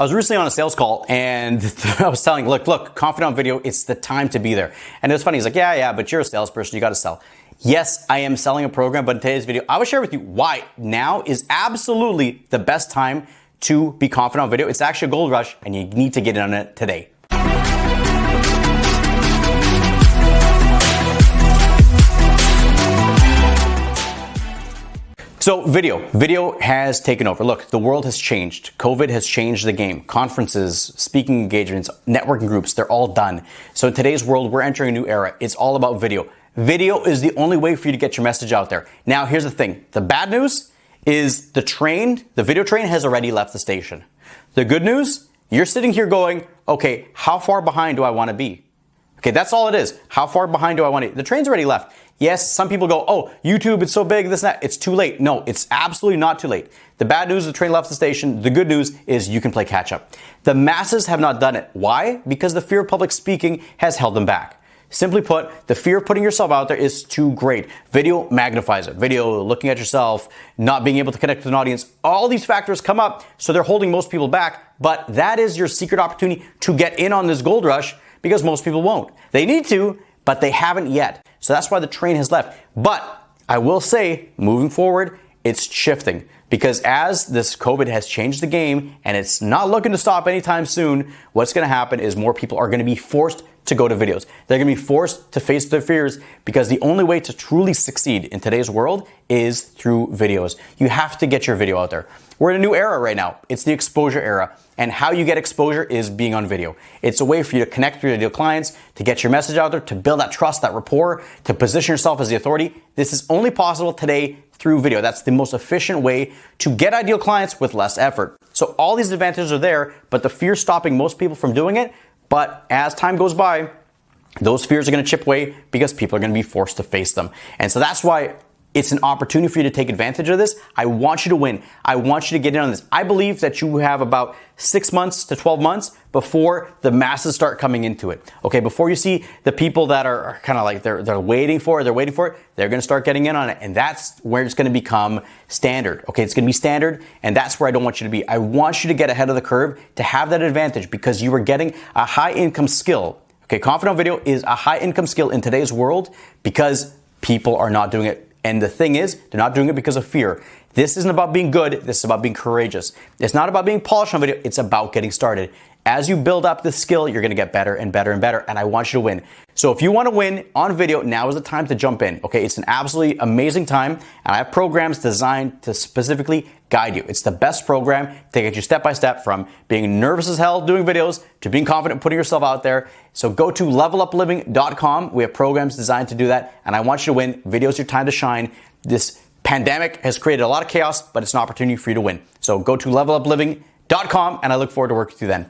I was recently on a sales call and I was telling, look, confident video, it's the time to be there. And it was funny. He's like, yeah, but you're a salesperson. You got to sell. Yes, I am selling a program, but in today's video, I will share with you why now is absolutely the best time to be confident on video. It's actually a gold rush and you need to get in on it today. So video has taken over. Look, the world has changed. COVID has changed the game. Conferences, speaking engagements, networking groups, they're all done. So in today's world, we're entering a new era. It's all about video. Video is the only way for you to get your message out there. Now, here's the thing. The bad news is the video train has already left the station. The good news, you're sitting here going, okay, how far behind do I want to be? Okay, that's all it is. How far behind do I want to be? The train's already left. Yes, some people go, oh, YouTube, it's so big, this and that. It's too late. No, it's absolutely not too late. The bad news, the train left the station. The good news is you can play catch up. The masses have not done it. Why? Because the fear of public speaking has held them back. Simply put, the fear of putting yourself out there is too great. Video magnifies it. Video, looking at yourself, not being able to connect with an audience. All these factors come up, so they're holding most people back. But that is your secret opportunity to get in on this gold rush because most people won't. They need to, but they haven't yet. So that's why the train has left. But I will say, moving forward, it's shifting. Because as this COVID has changed the game and it's not looking to stop anytime soon, what's going to happen is more people are going to be forced to go to videos. They're going to be forced to face their fears because the only way to truly succeed in today's world is through videos. You have to get your video out there. We're in a new era right now. It's the exposure era. And how you get exposure is being on video. It's a way for you to connect with your ideal clients, to get your message out there, to build that trust, that rapport, to position yourself as the authority. This is only possible today through video. That's the most efficient way to get ideal clients with less effort. So all these advantages are there, but the fear stopping most people from doing it. But as time goes by, those fears are going to chip away because people are going to be forced to face them. And so that's why it's an opportunity for you to take advantage of this. I want you to win. I want you to get in on this. I believe that you have about 6 months to 12 months before the masses start coming into it. Okay, before you see the people that are kind of like they're waiting for it, they're going to start getting in on it. And that's where it's going to become standard. Okay, it's going to be standard, and that's where I don't want you to be. I want you to get ahead of the curve to have that advantage because you are getting a high income skill. Okay, confident video is a high income skill in today's world because people are not doing it. And the thing is, they're not doing it because of fear. This isn't about being good. This is about being courageous. It's not about being polished on video. It's about getting started. As you build up this skill, you're going to get better and better and better. And I want you to win. So if you want to win on video, now is the time to jump in. Okay, it's an absolutely amazing time. And I have programs designed to specifically guide you. It's the best program to get you step by step from being nervous as hell doing videos to being confident putting yourself out there. So go to levelupliving.com. We have programs designed to do that. And I want you to win. Video is your time to shine. This pandemic has created a lot of chaos, but it's an opportunity for you to win. So go to levelupliving.com and I look forward to working with you then.